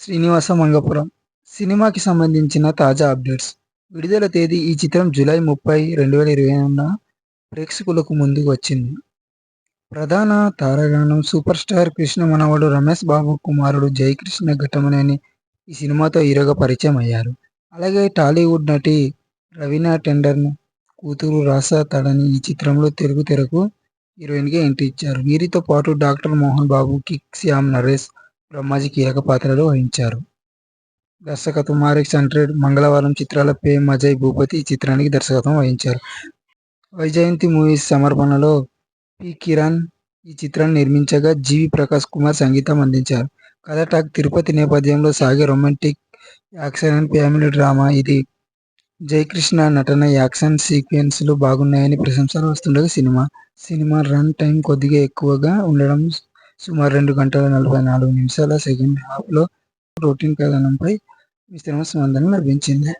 శ్రీనివాస మంగపురం సినిమాకి సంబంధించిన తాజా అప్డేట్స్. విడుదల తేదీ ఈ చిత్రం జూలై 30, 2020న ప్రేక్షకులకు ముందుకు వచ్చింది. ప్రధాన తారాగణం సూపర్ స్టార్ కృష్ణ మనవడు రమేష్ బాబు కుమారుడు జయకృష్ణ ఘట్టమనేని ఈ సినిమాతో హీరోగా పరిచయం అయ్యారు. అలాగే టాలీవుడ్ నటి రవీనా టెండన్ కూతురు రాసా తడని ఈ చిత్రంలో తెలుగు తెరకు హీరోయిన్గా ఎంట్రీ ఇచ్చారు. వీరితో పాటు డాక్టర్ మోహన్ బాబు, కిక్ శ్యామ్, నరేష్, బ్రహ్మాజీ కీలక పాత్రలు వహించారు. దర్శకత్వం ఆర్ఎక్స్ హండ్రెడ్, మంగళవారం చిత్రాల ఫేమ్ అజయ్ భూపతి ఈ చిత్రానికి దర్శకత్వం వహించారు. వైజయంతి మూవీస్ సమర్పణలో పి. కిరణ్ ఈ చిత్రాన్ని నిర్మించగా జీవి ప్రకాష్ కుమార్ సంగీతం అందించారు. కథ టాక్ తిరుపతి నేపథ్యంలో సాగే romantic action and family drama ఇది. జయకృష్ణ నటన, యాక్షన్ సీక్వెన్స్లు బాగున్నాయని ప్రశంసలు వస్తుండగా సినిమా రన్ టైం కొద్దిగా ఎక్కువగా ఉండడం, సుమారు 2 గంటల 44 నిమిషాల సెకండ్ హాఫ్లో రొటీన్ కథనంపై మిశ్రమ స్పందన లభించింది.